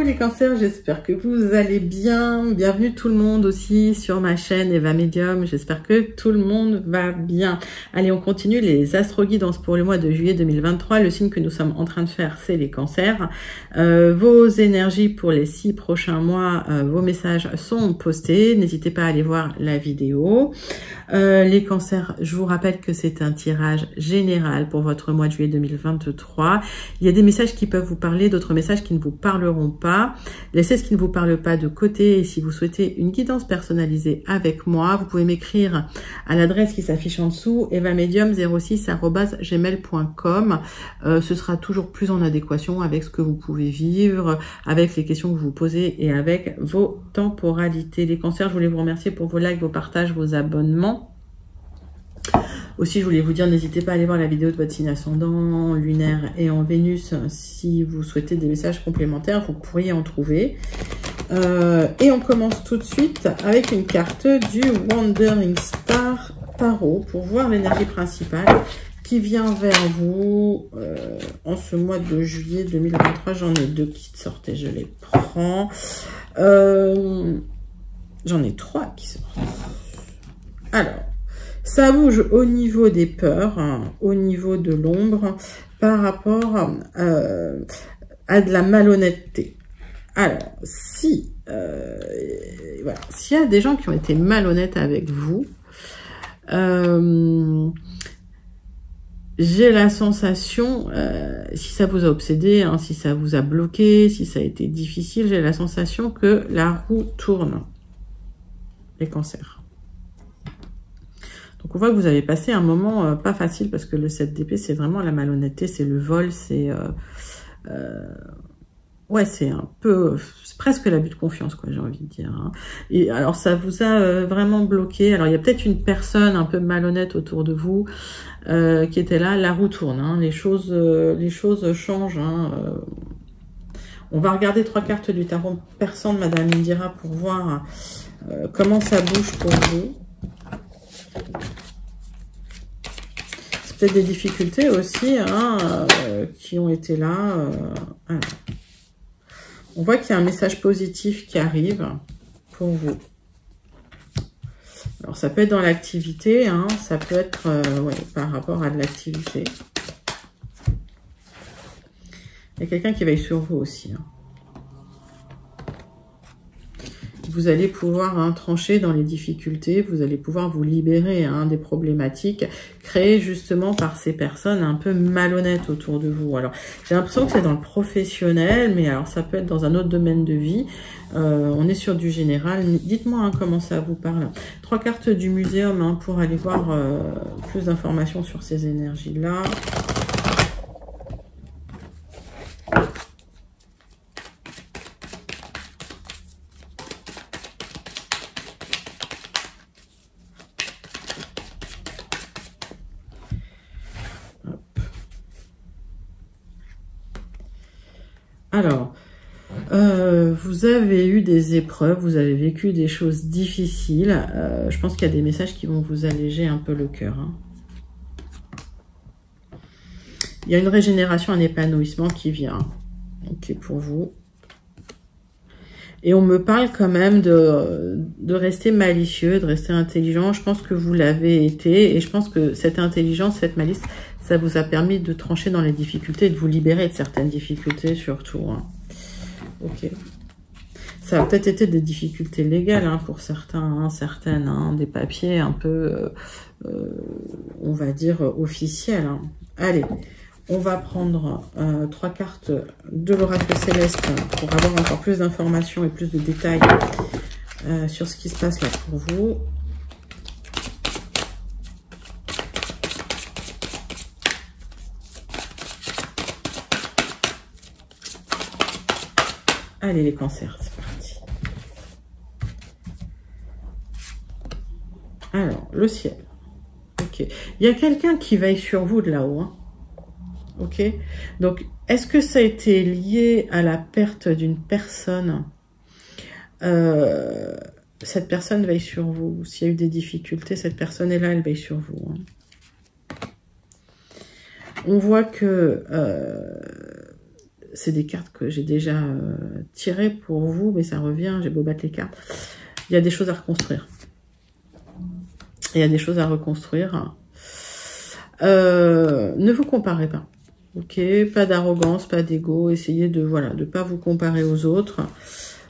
les cancers, j'espère que vous allez bien. Bienvenue tout le monde aussi sur ma chaîne Eva Medium. J'espère que tout le monde va bien. Allez, on continue les astro-guidances pour le mois de juillet 2023. Le signe que nous sommes en train de faire, c'est les cancers. Vos énergies pour les 6 prochains mois, vos messages sont postés. N'hésitez pas à aller voir la vidéo. Les cancers, je vous rappelle que c'est un tirage général pour votre mois de juillet 2023. Il y a des messages qui peuvent vous parler, d'autres messages qui ne vous parleront pas. Laissez ce qui ne vous parle pas de côté. Et si vous souhaitez une guidance personnalisée avec moi, vous pouvez m'écrire à l'adresse qui s'affiche en dessous, evamedium06@gmail.com. Ce sera toujours plus en adéquation avec ce que vous pouvez vivre, avec les questions que vous vous posez et avec vos temporalités. Les cancers, je voulais vous remercier pour vos likes, vos partages, vos abonnements. Aussi, je voulais vous dire, n'hésitez pas à aller voir la vidéo de votre signe ascendant, lunaire et en Vénus. Si vous souhaitez des messages complémentaires, vous pourriez en trouver. Et on commence tout de suite avec une carte du Wandering Star Tarot pour voir l'énergie principale qui vient vers vous en ce mois de juillet 2023. J'en ai deux qui sortent et je les prends. J'en ai trois qui sortent. Alors, ça bouge au niveau des peurs, hein, au niveau de l'ombre, par rapport à de la malhonnêteté. Alors, si voilà, s'il y a des gens qui ont été malhonnêtes avec vous, j'ai la sensation, si ça vous a obsédé, hein, si ça vous a bloqué, si ça a été difficile, j'ai la sensation que la roue tourne, les cancers. Donc on voit que vous avez passé un moment pas facile parce que le 7 d'épée, c'est vraiment la malhonnêteté, c'est le vol, c'est ouais, c'est un peu, c'est presque l'abus de confiance, quoi, j'ai envie de dire. Hein. Et alors ça vous a vraiment bloqué. Alors il y a peut-être une personne un peu malhonnête autour de vous qui était là. La roue tourne, hein. Les choses changent. Hein. On va regarder 3 cartes du tarot persan de Madame Indira pour voir comment ça bouge pour vous. C'est peut-être des difficultés aussi hein, qui ont été là. On voit qu'il y a un message positif qui arrive pour vous. Alors ça peut être dans l'activité, hein, ça peut être ouais, par rapport à de l'activité. Il y a quelqu'un qui veille sur vous aussi. Hein. Vous allez pouvoir hein, trancher dans les difficultés, vous allez pouvoir vous libérer hein, des problématiques créées justement par ces personnes un peu malhonnêtes autour de vous. Alors, j'ai l'impression que c'est dans le professionnel, mais alors ça peut être dans un autre domaine de vie. On est sur du général. Dites-moi hein, comment ça vous parle. 3 cartes du muséum hein, pour aller voir plus d'informations sur ces énergies-là. Alors, vous avez eu des épreuves, vous avez vécu des choses difficiles. Je pense qu'il y a des messages qui vont vous alléger un peu le cœur. Hein. Il y a une régénération, un épanouissement qui vient. Ok, pour vous. Et on me parle quand même de rester malicieux, de rester intelligent. Je pense que vous l'avez été. Et je pense que cette intelligence, cette malice, ça vous a permis de trancher dans les difficultés, de vous libérer de certaines difficultés surtout. Hein. Ok. Ça a peut-être été des difficultés légales hein, pour certains, hein, certaines, hein, des papiers un peu, on va dire, officiels. Hein. Allez, on va prendre 3 cartes de l'oracle céleste pour avoir encore plus d'informations et plus de détails sur ce qui se passe là pour vous. Allez les cancers, c'est parti. Alors, le ciel. Ok. Il y a quelqu'un qui veille sur vous de là-haut. Hein. Ok. Donc, est-ce que ça a été lié à la perte d'une personne? Cette personne veille sur vous. S'il y a eu des difficultés, cette personne est là, elle veille sur vous. Hein. On voit que c'est des cartes que j'ai déjà tirées pour vous, mais ça revient, j'ai beau battre les cartes. Il y a des choses à reconstruire. Il y a des choses à reconstruire. Ne vous comparez pas. Ok, pas d'arrogance, pas d'ego. Essayez de de pas vous comparer aux autres.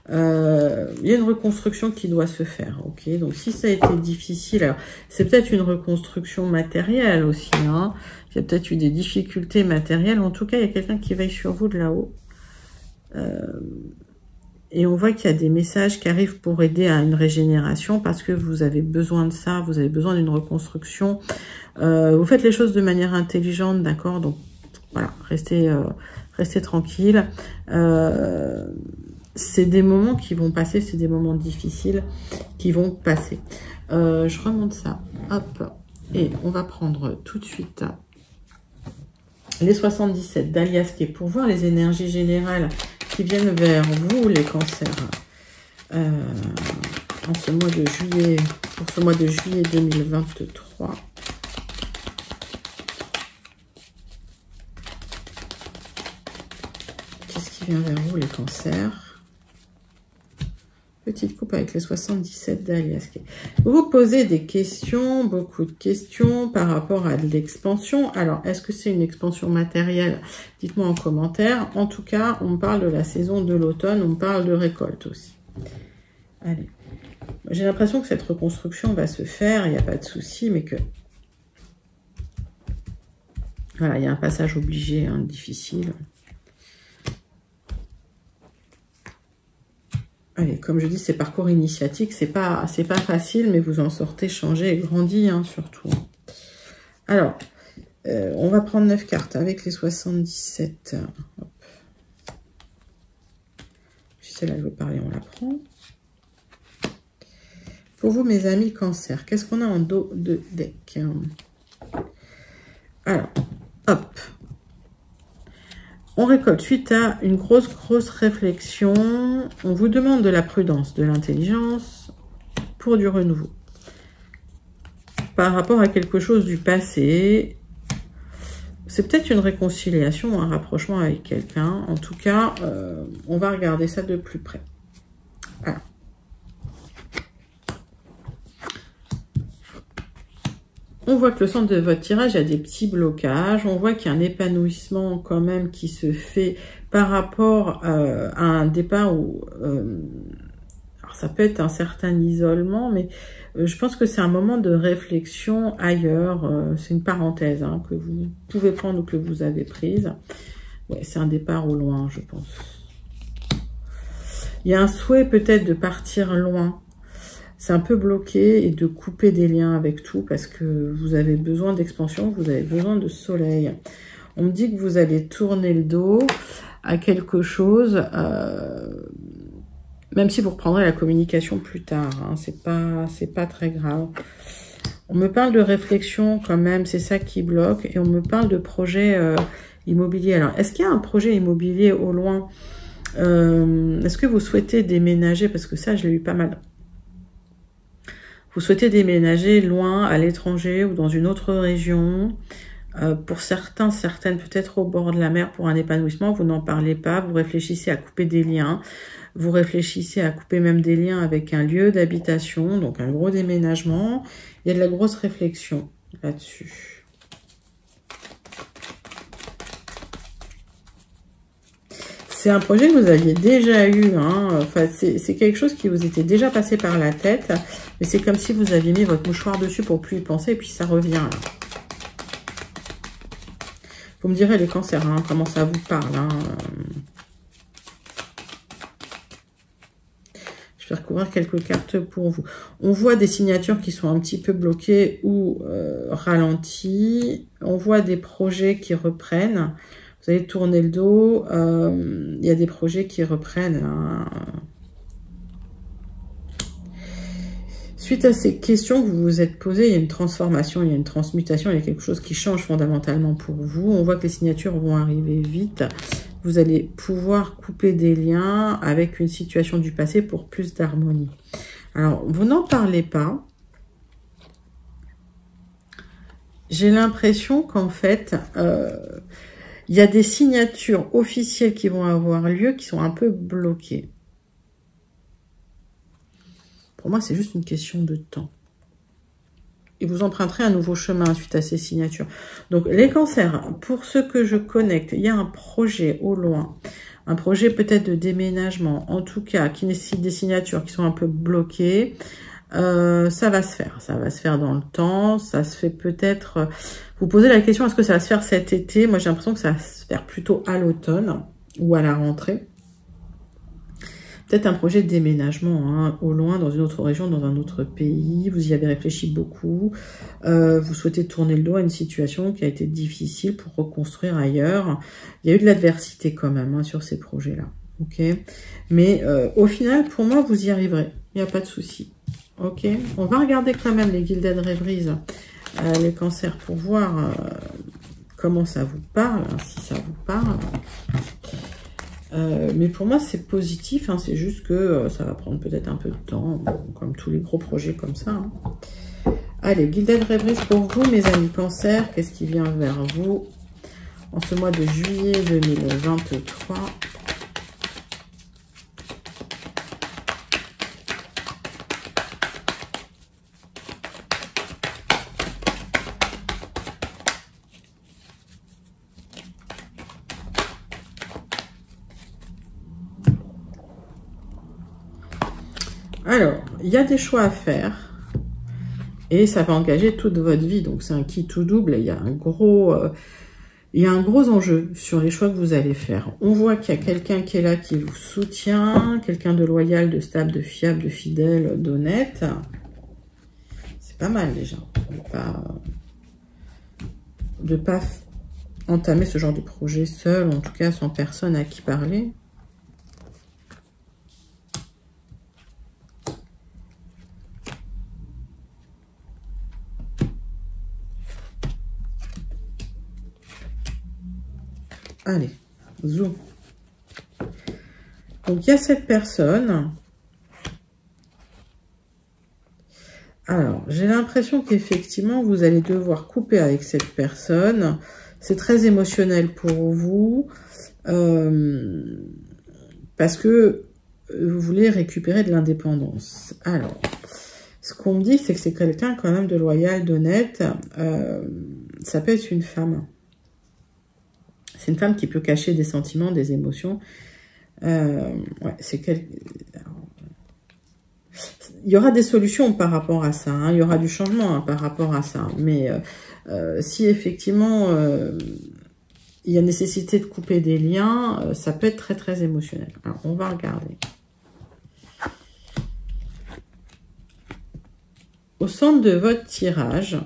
Il y a une reconstruction qui doit se faire. Ok, donc si ça a été difficile, alors c'est peut-être une reconstruction matérielle aussi. Hein. Il y a peut-être eu des difficultés matérielles. En tout cas, il y a quelqu'un qui veille sur vous de là-haut. Et on voit qu'il y a des messages qui arrivent pour aider à une régénération parce que vous avez besoin de ça, vous avez besoin d'une reconstruction. Vous faites les choses de manière intelligente, d'accord? Donc voilà, restez tranquille. C'est des moments qui vont passer, c'est des moments difficiles qui vont passer. Je remonte ça, hop, et on va prendre tout de suite les 77 d'Aliasqué pour voir les énergies générales qui viennent vers vous, les cancers, en ce mois de juillet, pour ce mois de juillet 2023. Qu'est-ce qui vient vers vous, les cancers? Petite coupe avec les 77 d'Aliasqué. Vous posez des questions, beaucoup de questions par rapport à de l'expansion. Alors, est-ce que c'est une expansion matérielle? Dites-moi en commentaire. En tout cas, on parle de la saison de l'automne, on parle de récolte aussi. Allez. J'ai l'impression que cette reconstruction va se faire, il n'y a pas de souci, mais que... Voilà, il y a un passage obligé, hein, difficile. Allez, comme je dis, c'est parcours initiatique, c'est pas facile, mais vous en sortez changé et grandi, hein, surtout. Alors, on va prendre 9 cartes avec les 77. Hop. Si celle-là, elle veut parler, on la prend. Pour vous, mes amis cancer, qu'est-ce qu'on a en dos de deck? Alors, hop. On récolte suite à une grosse réflexion. On vous demande de la prudence, de l'intelligence pour du renouveau. Par rapport à quelque chose du passé. C'est peut-être une réconciliation, un rapprochement avec quelqu'un. En tout cas, on va regarder ça de plus près. Alors. On voit que le centre de votre tirage a des petits blocages. On voit qu'il y a un épanouissement quand même qui se fait par rapport à un départ où... alors ça peut être un certain isolement, mais je pense que c'est un moment de réflexion ailleurs. C'est une parenthèse hein, que vous pouvez prendre ou que vous avez prise. Ouais, c'est un départ au loin, je pense. Il y a un souhait peut-être de partir loin. C'est un peu bloqué et de couper des liens avec tout parce que vous avez besoin d'expansion, vous avez besoin de soleil. On me dit que vous allez tourner le dos à quelque chose, même si vous reprendrez la communication plus tard. Hein, c'est pas très grave. On me parle de réflexion quand même, c'est ça qui bloque. Et on me parle de projet immobilier. Alors, est-ce qu'il y a un projet immobilier au loin? Est-ce que vous souhaitez déménager? Parce que ça, je l'ai eu pas mal. Vous souhaitez déménager loin, à l'étranger ou dans une autre région. Pour certains, certaines, peut-être au bord de la mer pour un épanouissement. Vous n'en parlez pas. Vous réfléchissez à couper des liens. Vous réfléchissez à couper même des liens avec un lieu d'habitation. Donc, un gros déménagement. Il y a de la grosse réflexion là-dessus. C'est un projet que vous aviez déjà eu. Hein. Enfin, c'est quelque chose qui vous était déjà passé par la tête. Mais c'est comme si vous aviez mis votre mouchoir dessus pour plus y penser. Et puis ça revient. Là. Vous me direz les cancers, hein, comment ça vous parle. Hein. Je vais recouvrir quelques cartes pour vous. On voit des signatures qui sont un petit peu bloquées ou ralenties. On voit des projets qui reprennent. Vous allez tourner le dos. Il y a des projets qui reprennent. Hein. Suite à ces questions que vous vous êtes posées, il y a une transformation, il y a une transmutation, il y a quelque chose qui change fondamentalement pour vous. On voit que les signatures vont arriver vite. Vous allez pouvoir couper des liens avec une situation du passé pour plus d'harmonie. Alors, vous n'en parlez pas. J'ai l'impression qu'en fait... Il y a des signatures officielles qui vont avoir lieu, qui sont un peu bloquées. Pour moi, c'est juste une question de temps. Et vous emprunterez un nouveau chemin suite à ces signatures. Donc, les cancers, pour ceux que je connecte, il y a un projet au loin. Un projet peut-être de déménagement, en tout cas, qui nécessite des signatures qui sont un peu bloquées. Ça va se faire. Ça va se faire dans le temps. Ça se fait peut-être... Vous posez la question, est-ce que ça va se faire cet été? Moi, j'ai l'impression que ça va se faire plutôt à l'automne ou à la rentrée. Peut-être un projet de déménagement, hein, au loin, dans une autre région, dans un autre pays. Vous y avez réfléchi beaucoup. Vous souhaitez tourner le dos à une situation qui a été difficile pour reconstruire ailleurs. Il y a eu de l'adversité quand même, hein, sur ces projets-là. Ok. Mais au final, pour moi, vous y arriverez. Il n'y a pas de souci. Ok. On va regarder quand même les Gilded Rêveries, les cancers, pour voir comment ça vous parle, hein, si ça vous parle. Mais pour moi, c'est positif, hein, c'est juste que ça va prendre peut-être un peu de temps, comme tous les gros projets comme ça. Hein. Allez, Gilded Rêveries pour vous, mes amis Cancer. Qu'est-ce qui vient vers vous en ce mois de juillet 2023 ? Alors, il y a des choix à faire et ça va engager toute votre vie. Donc, c'est un qui tout double et il y a un gros enjeu sur les choix que vous allez faire. On voit qu'il y a quelqu'un qui est là, qui vous soutient, quelqu'un de loyal, de stable, de fiable, de fidèle, d'honnête. C'est pas mal déjà. De pas entamer ce genre de projet seul, en tout cas sans personne à qui parler. Allez, zoom. Donc, il y a cette personne. Alors, j'ai l'impression qu'effectivement, vous allez devoir couper avec cette personne. C'est très émotionnel pour vous. Parce que vous voulez récupérer de l'indépendance. Alors, ce qu'on me dit, c'est que c'est quelqu'un quand même de loyal, d'honnête. Ça peut être une femme. C'est une femme qui peut cacher des sentiments, des émotions. Ouais, c'est il y aura des solutions par rapport à ça. Hein. Il y aura du changement, hein, par rapport à ça. Mais si effectivement il y a nécessité de couper des liens, ça peut être très très émotionnel. Alors, on va regarder. Au centre de votre tirage,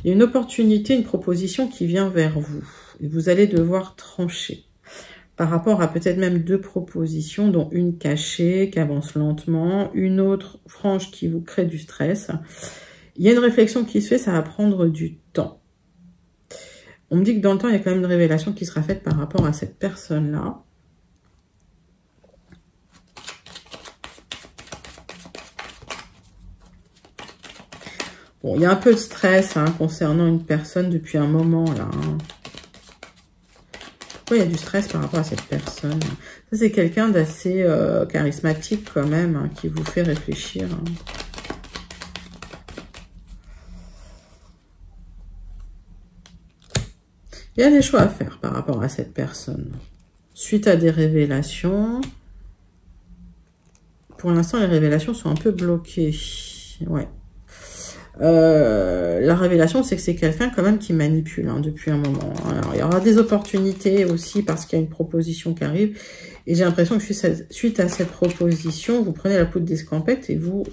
il y a une opportunité, une proposition qui vient vers vous. Et vous allez devoir trancher par rapport à peut-être même deux propositions, dont une cachée, qui avance lentement, une autre franche qui vous crée du stress. Il y a une réflexion qui se fait, ça va prendre du temps. On me dit que dans le temps, il y a quand même une révélation qui sera faite par rapport à cette personne-là. Bon, il y a un peu de stress, hein, concernant une personne depuis un moment, là. Hein. Pourquoi il y a du stress par rapport à cette personne? Ça, c'est quelqu'un d'assez charismatique, quand même, hein, qui vous fait réfléchir. Hein. Il y a des choix à faire par rapport à cette personne. Suite à des révélations. Pour l'instant, les révélations sont un peu bloquées. Ouais. La révélation, c'est que c'est quelqu'un quand même qui manipule, hein, depuis un moment. Alors, il y aura des opportunités aussi parce qu'il y a une proposition qui arrive. Et j'ai l'impression que suite à cette proposition, vous prenez la poudre d'escampette et vous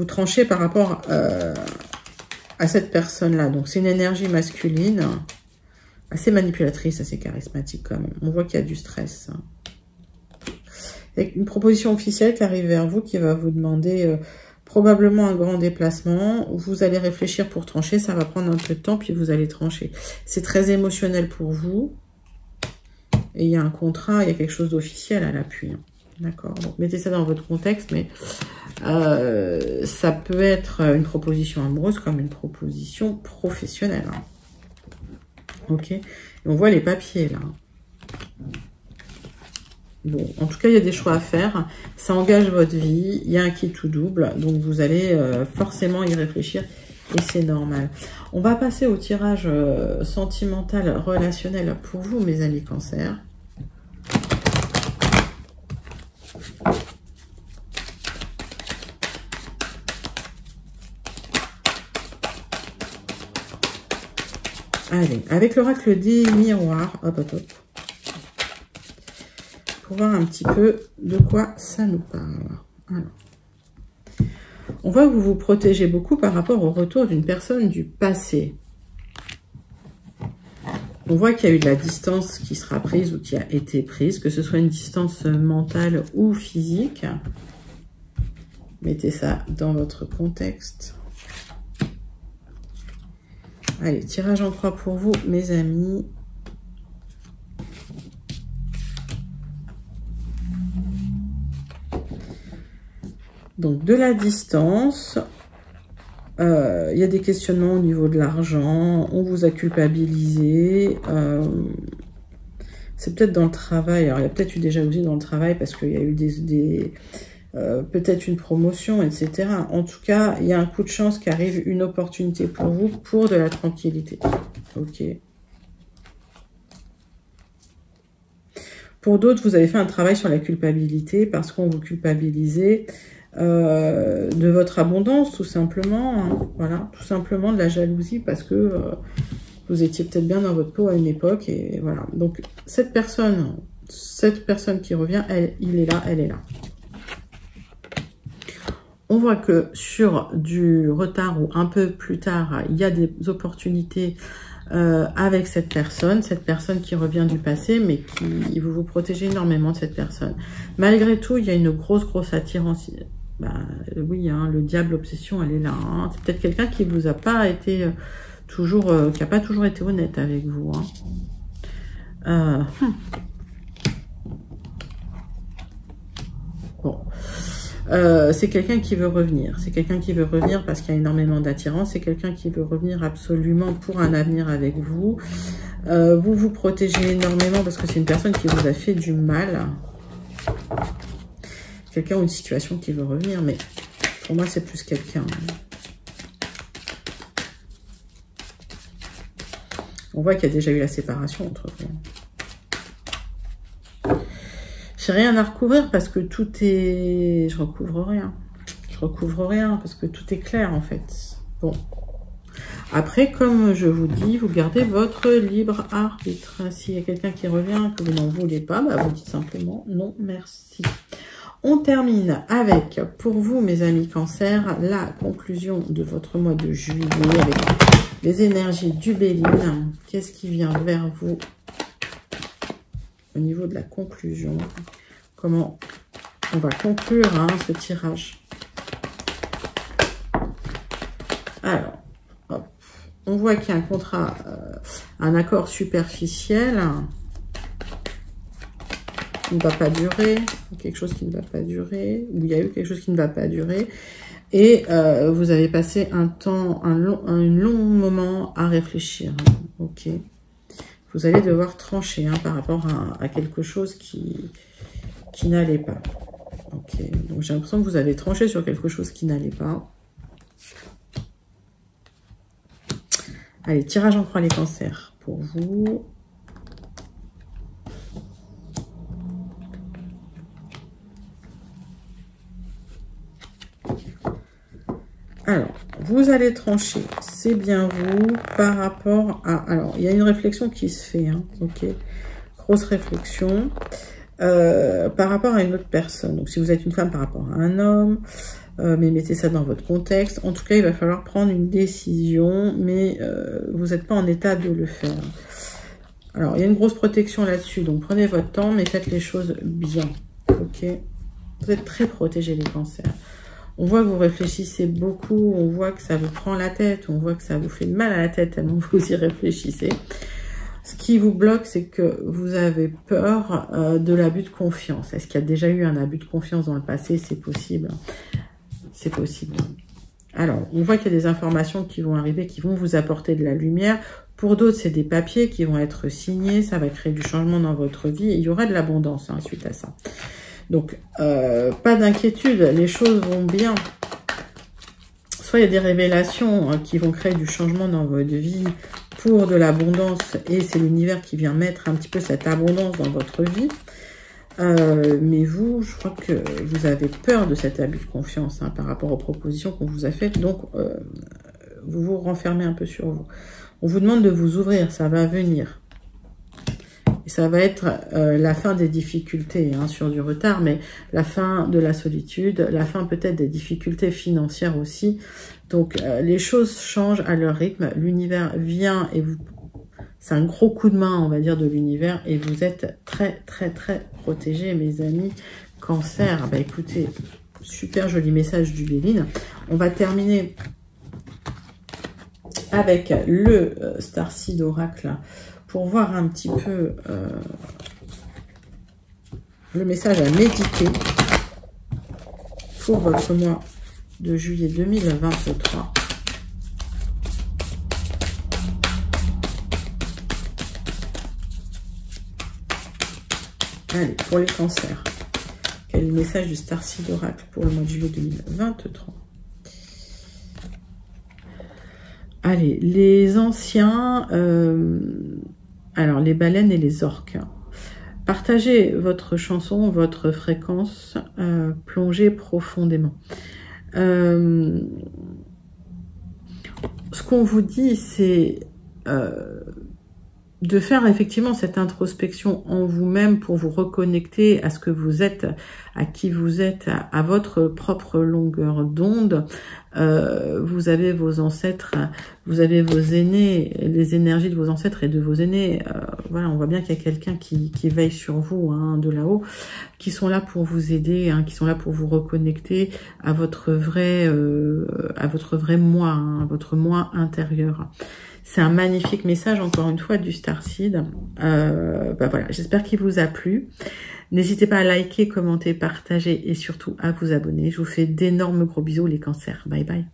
tranchez par rapport à cette personne-là. Donc, c'est une énergie masculine, assez manipulatrice, assez charismatique quand même. On voit qu'il y a du stress. Hein. Avec une proposition officielle qui arrive vers vous, qui va vous demander... probablement un grand déplacement. Vous allez réfléchir pour trancher. Ça va prendre un peu de temps, puis vous allez trancher. C'est très émotionnel pour vous. Et il y a un contrat, il y a quelque chose d'officiel à l'appui. D'accord? Donc, mettez ça dans votre contexte, mais ça peut être une proposition amoureuse comme une proposition professionnelle. Hein. Ok? Et on voit les papiers, là. Bon, en tout cas, il y a des choix à faire. Ça engage votre vie. Il y a un qui tout double. Donc, vous allez forcément y réfléchir. Et c'est normal. On va passer au tirage sentimental, relationnel pour vous, mes amis Cancer. Allez, avec l'oracle des miroirs, hop, hop, hop. Pour voir un petit peu de quoi ça nous parle. Alors. On voit que vous vous protégez beaucoup par rapport au retour d'une personne du passé. On voit qu'il y a eu de la distance qui sera prise ou qui a été prise, que ce soit une distance mentale ou physique. Mettez ça dans votre contexte. Allez, tirage en croix pour vous, mes amis. Donc, de la distance, il y a des questionnements au niveau de l'argent, on vous a culpabilisé, c'est peut-être dans le travail, alors il y a peut-être eu des jalousies dans le travail parce qu'il y a eu peut-être une promotion, etc. En tout cas, il y a un coup de chance qui arrive, une opportunité pour vous, pour de la tranquillité. Ok. Pour d'autres, vous avez fait un travail sur la culpabilité parce qu'on vous culpabilisait de votre abondance, tout simplement. Hein. Voilà, tout simplement de la jalousie parce que vous étiez peut-être bien dans votre peau à une époque. Et voilà. Donc, cette personne qui revient, il est là, elle est là. On voit que sur du retard ou un peu plus tard, il y a des opportunités avec cette personne qui revient du passé, mais qui vous protégez énormément de cette personne. Malgré tout, il y a une grosse attirance. Bah, oui, hein, le diable, l'obsession, elle est là. Hein. C'est peut-être quelqu'un qui vous a pas été toujours, qui a pas toujours été honnête avec vous. Hein. Bon. C'est quelqu'un qui veut revenir. C'est quelqu'un qui veut revenir parce qu'il y a énormément d'attirance. C'est quelqu'un qui veut revenir absolument pour un avenir avec vous. Vous vous protégez énormément parce que c'est une personne qui vous a fait du mal. Quelqu'un ou une situation qui veut revenir. Mais pour moi, c'est plus quelqu'un. On voit qu'il y a déjà eu la séparation entre vous. J'ai rien à recouvrir parce que tout est... Je recouvre rien. Je recouvre rien parce que tout est clair en fait. Bon. Après, comme je vous dis, vous gardez votre libre arbitre. S'il y a quelqu'un qui revient que vous n'en voulez pas, bah vous dites simplement non merci. On termine avec, pour vous mes amis Cancer, la conclusion de votre mois de juillet avec les énergies du Béline. Qu'est-ce qui vient vers vous au niveau de la conclusion? Comment on va conclure hein, ce tirage? Alors, hop, on voit qu'il y a un contrat, un accord superficiel qui ne va pas durer, quelque chose qui ne va pas durer, ou il y a eu quelque chose qui ne va pas durer, et vous avez passé un long moment à réfléchir. Hein, ok. Vous allez devoir trancher hein, par rapport à quelque chose qui n'allait pas. Ok, donc j'ai l'impression que vous avez tranché sur quelque chose qui n'allait pas. Allez, tirage en croix les cancers pour vous. Alors, vous allez trancher, c'est bien vous, par rapport à... Alors, il y a une réflexion qui se fait, hein, ok. Grosse réflexion. Par rapport à une autre personne. Donc, si vous êtes une femme par rapport à un homme, mais mettez ça dans votre contexte. En tout cas, il va falloir prendre une décision, mais vous n'êtes pas en état de le faire. Alors, il y a une grosse protection là-dessus. Donc, prenez votre temps, mais faites les choses bien. Ok? Vous êtes très protégés, les cancers. On voit que vous réfléchissez beaucoup. On voit que ça vous prend la tête. On voit que ça vous fait mal à la tête tellement vous y réfléchissez. Ce qui vous bloque, c'est que vous avez peur de l'abus de confiance. Est-ce qu'il y a déjà eu un abus de confiance dans le passé? C'est possible. C'est possible. Alors, on voit qu'il y a des informations qui vont arriver, qui vont vous apporter de la lumière. Pour d'autres, c'est des papiers qui vont être signés. Ça va créer du changement dans votre vie. Il y aura de l'abondance suite à ça. Donc, pas d'inquiétude. Les choses vont bien. Soit il y a des révélations qui vont créer du changement dans votre vie pour de l'abondance. Et c'est l'univers qui vient mettre un petit peu cette abondance dans votre vie. Mais vous, je crois que vous avez peur de cet abus de confiance par rapport aux propositions qu'on vous a faites. Donc, vous vous renfermez un peu sur vous. On vous demande de vous ouvrir, ça va venir. Et ça va être la fin des difficultés sur du retard, mais la fin de la solitude, la fin peut-être des difficultés financières aussi. Donc, les choses changent à leur rythme. L'univers vient et vous... C'est un gros coup de main, on va dire, de l'univers. Et vous êtes très, très, très protégés, mes amis. Cancer, bah écoutez, super joli message du Béline. On va terminer avec le Starseed Oracle pour voir un petit peu le message à méditer pour votre mois de juillet 2023. Allez, pour les cancers, quel est le message du Starseed Oracle pour le mois de juillet 2023? Allez, les anciens, alors les baleines et les orques. Partagez votre chanson, votre fréquence, plongez profondément. Ce qu'on vous dit, c'est de faire effectivement cette introspection en vous-même pour vous reconnecter à ce que vous êtes, à qui vous êtes, à votre propre longueur d'onde. Vous avez vos ancêtres, vous avez vos aînés, les énergies de vos ancêtres et de vos aînés. Voilà, on voit bien qu'il y a quelqu'un qui veille sur vous de là-haut, qui sont là pour vous aider, qui sont là pour vous reconnecter à votre vrai moi, à votre moi intérieur. C'est un magnifique message, encore une fois, du Starseed. Voilà, j'espère qu'il vous a plu. N'hésitez pas à liker, commenter, partager et surtout à vous abonner. Je vous fais d'énormes gros bisous, les cancers. Bye bye.